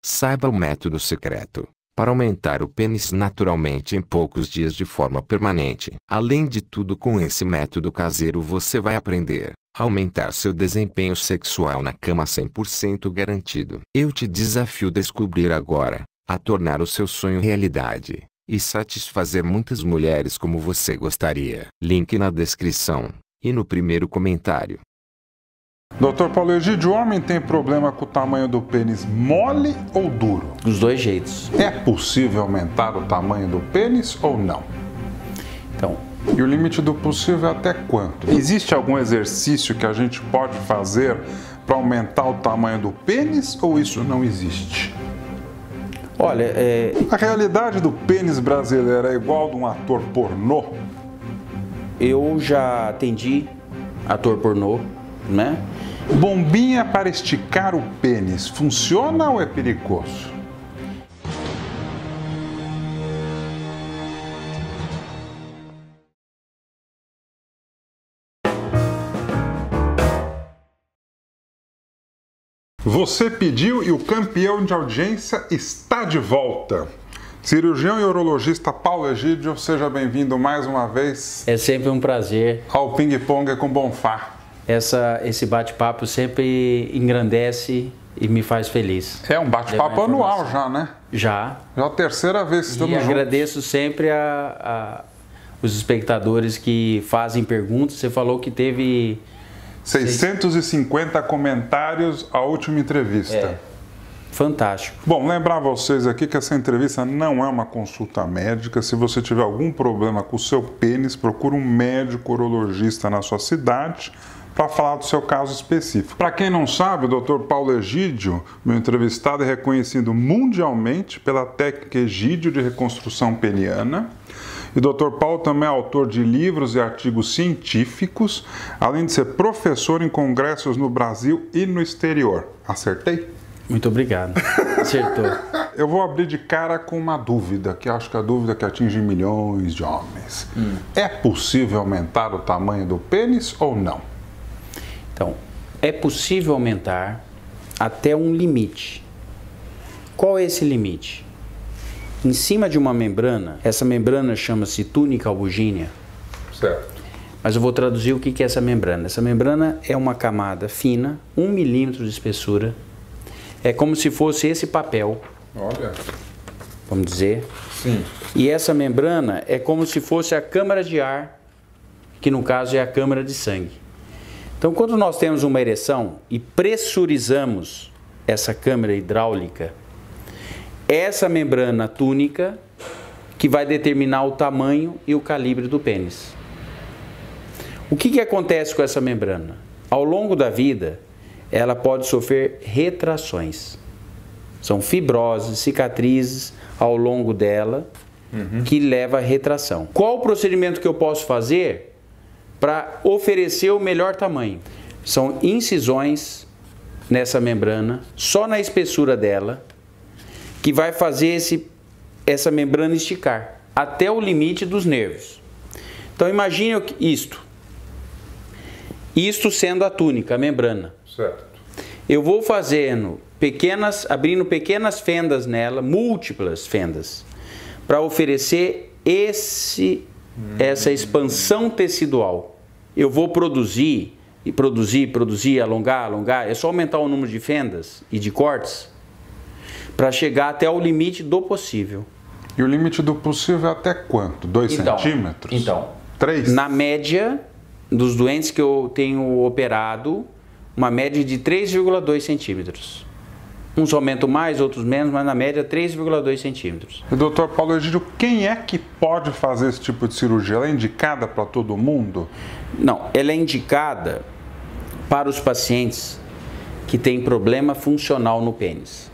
Saiba o método secreto para aumentar o pênis naturalmente em poucos dias de forma permanente. Além de tudo, com esse método caseiro você vai aprender a aumentar seu desempenho sexual na cama 100% garantido. Eu te desafio a descobrir agora, a tornar o seu sonho realidade e satisfazer muitas mulheres como você gostaria. Link na descrição e no primeiro comentário. Dr. Paulo Egídio, o homem tem problema com o tamanho do pênis mole ou duro? Dos dois jeitos. É possível aumentar o tamanho do pênis ou não? Então, e o limite do possível é até quanto? Existe algum exercício que a gente pode fazer para aumentar o tamanho do pênis ou isso não existe? Olha, a realidade do pênis brasileiro é igual a de um ator pornô? Eu já atendi ator pornô, né? Bombinha para esticar o pênis funciona ou é perigoso? Você pediu e o campeão de audiência está de volta. Cirurgião e urologista Paulo Egídio, seja bem-vindo mais uma vez. É sempre um prazer. Ao Ping Pong com Bonfá. Esse bate-papo sempre engrandece e me faz feliz. É um bate-papo anual já, né? Já. Já a terceira vez que estamos juntos. E agradeço sempre os espectadores que fazem perguntas. Você falou que teve 650 comentários à última entrevista. É. Fantástico. Bom, lembrar vocês aqui que essa entrevista não é uma consulta médica. Se você tiver algum problema com o seu pênis, procure um médico urologista na sua cidade para falar do seu caso específico. Para quem não sabe, o Dr. Paulo Egídio, meu entrevistado, é reconhecido mundialmente pela técnica Egídio de reconstrução peniana. E o Dr. Paulo também é autor de livros e artigos científicos, além de ser professor em congressos no Brasil e no exterior. Acertei? Muito obrigado. Acertou. Eu vou abrir de cara com uma dúvida, que acho que é a dúvida que atinge milhões de homens. É possível aumentar o tamanho do pênis ou não? Então, é possível aumentar até um limite. Qual é esse limite? Em cima de uma membrana, essa membrana chama-se túnica albugínea. Certo. Mas eu vou traduzir o que é essa membrana. Essa membrana é uma camada fina, 1 milímetro de espessura. É como se fosse esse papel. Olha. Vamos dizer. Sim. E essa membrana é como se fosse a câmara de ar, que no caso é a câmara de sangue. Então, quando nós temos uma ereção e pressurizamos essa câmara hidráulica, essa membrana túnica que vai determinar o tamanho e o calibre do pênis. O que acontece com essa membrana? Ao longo da vida, ela pode sofrer retrações. São fibroses, cicatrizes ao longo dela que leva à retração. Qual o procedimento que eu posso fazer para oferecer o melhor tamanho? São incisões nessa membrana, só na espessura dela, que vai fazer essa membrana esticar até o limite dos nervos. Então imagine isto sendo a túnica, a membrana. Certo. Eu vou abrindo pequenas fendas nela, múltiplas fendas, para oferecer essa expansão tecidual. Eu vou produzir, alongar, é só aumentar o número de fendas e de cortes para chegar até o limite do possível. E o limite do possível é até quanto? 2 centímetros? Então, 3? Na média dos doentes que eu tenho operado, uma média de 3,2 centímetros. Uns aumentam mais, outros menos, mas na média 3,2 centímetros. E doutor Paulo Egídio, quem é que pode fazer esse tipo de cirurgia? Ela é indicada para todo mundo? Não, ela é indicada para os pacientes que têm problema funcional no pênis.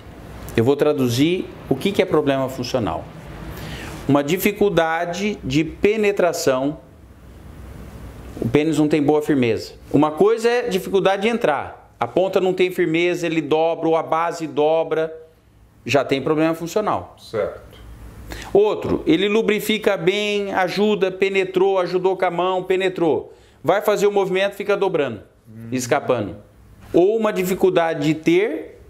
Eu vou traduzir o que é problema funcional. Uma dificuldade de penetração. O pênis não tem boa firmeza. Uma coisa é dificuldade de entrar. A ponta não tem firmeza, ele dobra, ou a base dobra. Já tem problema funcional. Certo. Outro, ele lubrifica bem, ajuda, penetrou, ajudou com a mão, penetrou. Vai fazer o movimento, fica dobrando, escapando. Ou uma dificuldade de ter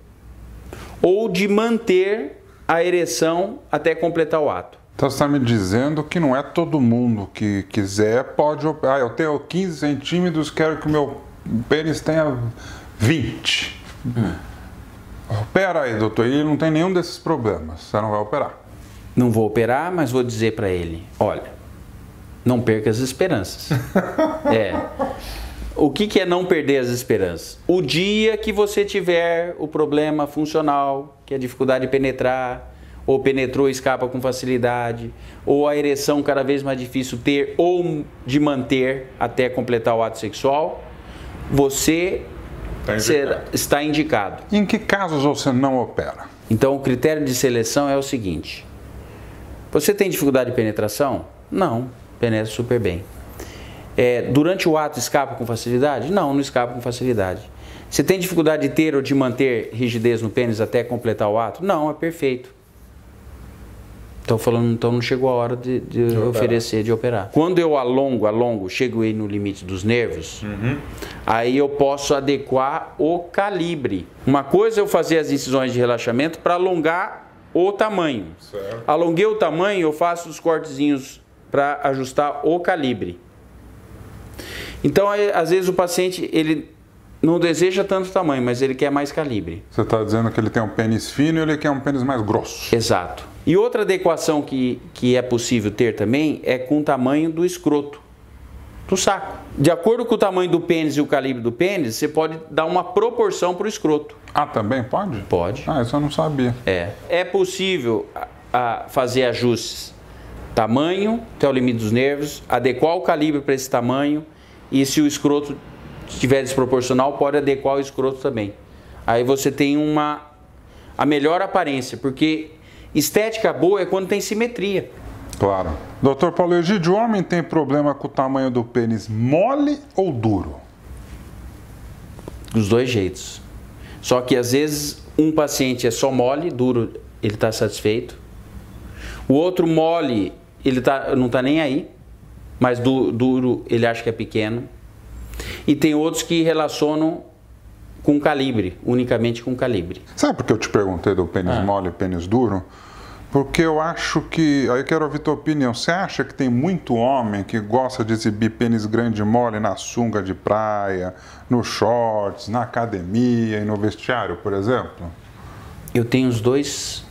ou de manter a ereção até completar o ato. Então você está me dizendo que não é todo mundo que quiser pode operar. Eu tenho 15 centímetros, quero que o meu pênis tenha 20. Opera aí, doutor. Ele não tem nenhum desses problemas. Você não vai operar. Não vou operar, mas vou dizer para ele, olha, não perca as esperanças. O que é não perder as esperanças? O dia que você tiver o problema funcional, que é a dificuldade de penetrar, ou penetrou e escapa com facilidade, ou a ereção cada vez mais difícil ter ou de manter até completar o ato sexual, você está indicado. Em que casos você não opera? Então o critério de seleção é o seguinte: você tem dificuldade de penetração? Não, penetra super bem. Durante o ato escapa com facilidade? Não, não escapa com facilidade. Você tem dificuldade de ter ou de manter rigidez no pênis até completar o ato? Não, é perfeito. Estou falando, então não chegou a hora de oferecer, de operar. Quando eu alongo, chego aí no limite dos nervos, aí eu posso adequar o calibre. Uma coisa é eu fazer as incisões de relaxamento para alongar o tamanho. Certo. Alonguei o tamanho, eu faço os cortezinhos para ajustar o calibre. Então, às vezes o paciente, ele não deseja tanto tamanho, mas ele quer mais calibre. Você está dizendo que ele tem um pênis fino e ele quer um pênis mais grosso. Exato. E outra adequação que é possível ter também é com o tamanho do escroto, do saco. De acordo com o tamanho do pênis e o calibre do pênis, você pode dar uma proporção para o escroto. Ah, também pode? Pode. Ah, isso eu não sabia. É possível fazer ajustes. Tamanho, até o limite dos nervos, adequar o calibre para esse tamanho, e se o escroto estiver desproporcional, pode adequar o escroto também. Aí você tem a melhor aparência, porque estética boa é quando tem simetria. Claro. Doutor Paulo Egídio, o homem tem problema com o tamanho do pênis mole ou duro? Dos dois jeitos. Só que às vezes um paciente é só mole, duro, ele está satisfeito. O outro mole, ele não está nem aí, mas duro ele acha que é pequeno. E tem outros que relacionam com calibre, unicamente com calibre. Sabe por que eu te perguntei do pênis mole e pênis duro? Porque eu acho que, aí eu quero ouvir tua opinião, você acha que tem muito homem que gosta de exibir pênis grande e mole na sunga de praia, nos shorts, na academia e no vestiário, por exemplo? Eu tenho os dois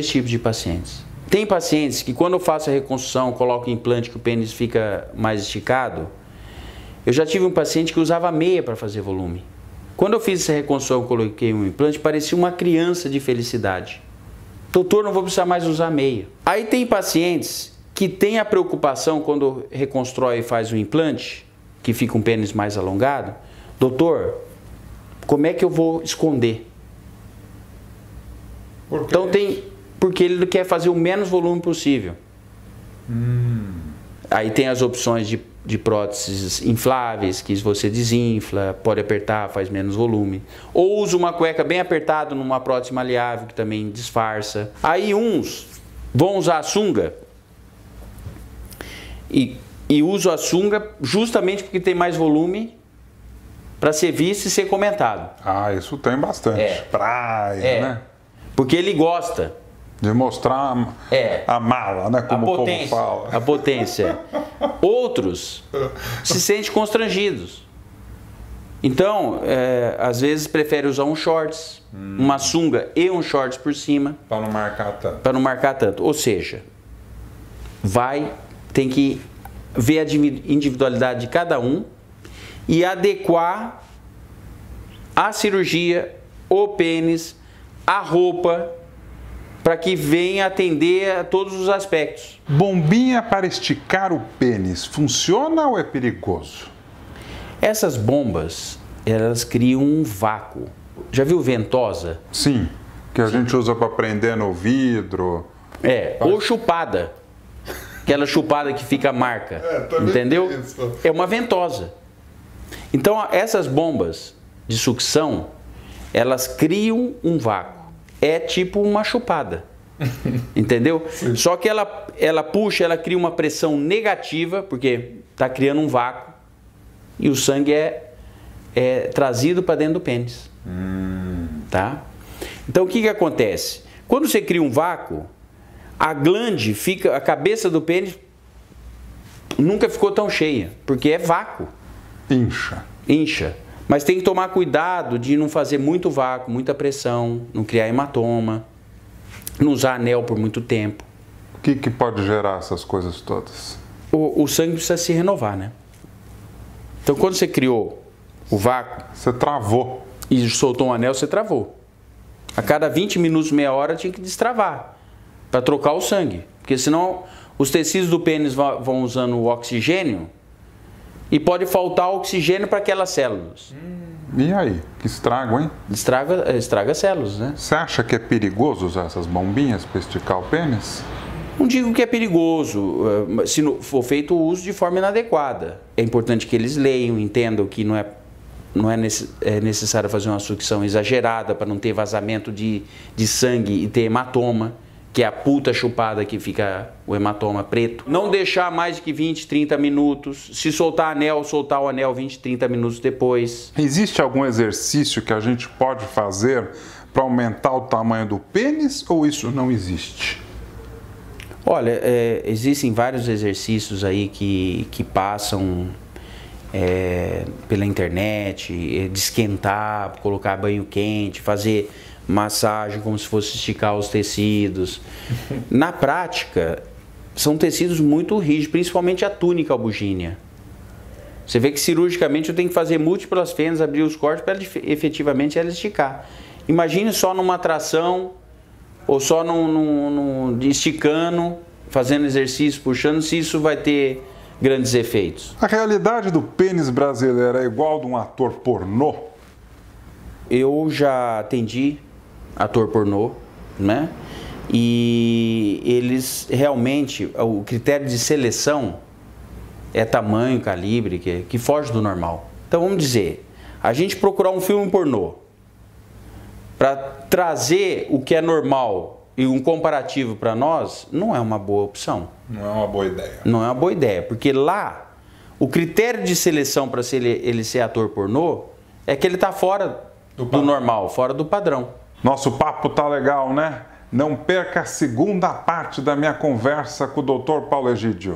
tipos de pacientes. Tem pacientes que quando eu faço a reconstrução, coloco implante que o pênis fica mais esticado. Eu já tive um paciente que usava meia para fazer volume. Quando eu fiz essa reconstrução, eu coloquei um implante, parecia uma criança de felicidade. Doutor, não vou precisar mais usar meia. Aí tem pacientes que têm a preocupação quando reconstrói e faz o implante, que fica um pênis mais alongado. Doutor, como é que eu vou esconder? Por quê? Então porque ele quer fazer o menos volume possível. Aí tem as opções de próteses infláveis, que você desinfla, pode apertar, faz menos volume. Ou usa uma cueca bem apertada numa prótese maleável, que também disfarça. Aí uns vão usar a sunga e usam a sunga justamente porque tem mais volume para ser visto e ser comentado. Ah, isso tem bastante. Praia, né? Porque ele gosta. De mostrar a mala, né? Como o povo fala. A potência. Outros se sentem constrangidos. Então, às vezes prefere usar um shorts, uma sunga e um shorts por cima. Para não marcar tanto. Para não marcar tanto. Ou seja, tem que ver a individualidade de cada um e adequar a cirurgia, o pênis, a roupa, para que venha atender a todos os aspectos. Bombinha para esticar o pênis, funciona ou é perigoso? Essas bombas, elas criam um vácuo. Já viu ventosa? Sim, que a gente usa para prender no vidro. Ou chupada. Aquela chupada que fica a marca, entendeu? É uma ventosa. Então, essas bombas de sucção, elas criam um vácuo. É tipo uma chupada, entendeu? Sim. Só que ela puxa, ela cria uma pressão negativa, porque está criando um vácuo, e o sangue é trazido para dentro do pênis, tá? Então o que acontece? Quando você cria um vácuo, a glande fica, a cabeça do pênis nunca ficou tão cheia, porque é vácuo. Incha. Mas tem que tomar cuidado de não fazer muito vácuo, muita pressão, não criar hematoma, não usar anel por muito tempo. O que pode gerar essas coisas todas? O sangue precisa se renovar, né? Então quando você criou o vácuo... Você travou. E soltou um anel, você travou. A cada 20 minutos, meia hora, tinha que destravar para trocar o sangue. Porque senão os tecidos do pênis vão usando o oxigênio e pode faltar oxigênio para aquelas células. E aí? Que estrago, hein? Estraga células, né? Você acha que é perigoso usar essas bombinhas para esticar o pênis? Não digo que é perigoso, se for feito o uso de forma inadequada. É importante que eles leiam, entendam que não é necessário fazer uma sucção exagerada para não ter vazamento de sangue e ter hematoma, que é a puta chupada que fica o hematoma preto. Não deixar mais de que 20, 30 minutos. Se soltar anel, soltar o anel 20, 30 minutos depois. Existe algum exercício que a gente pode fazer para aumentar o tamanho do pênis ou isso não existe? Olha, existem vários exercícios aí que passam pela internet, de esquentar, colocar banho quente, fazer massagem como se fosse esticar os tecidos. Na prática, são tecidos muito rígidos, principalmente a túnica albugínea. Você vê que cirurgicamente eu tenho que fazer múltiplas fendas, abrir os cortes para efetivamente ela esticar. Imagine só numa tração ou só esticando, fazendo exercício, puxando, se isso vai ter grandes efeitos. A realidade do pênis brasileiro é igual de um ator pornô? Eu já atendi ator pornô, né? E eles realmente, o critério de seleção é tamanho, calibre, que foge do normal. Então vamos dizer, a gente procurar um filme pornô para trazer o que é normal e um comparativo para nós, não é uma boa opção. Não é uma boa ideia. Não é uma boa ideia, porque lá, o critério de seleção para ele ser ator pornô é que ele está fora do normal, fora do padrão. Nosso papo tá legal, né? Não perca a segunda parte da minha conversa com o Dr. Paulo Egídio.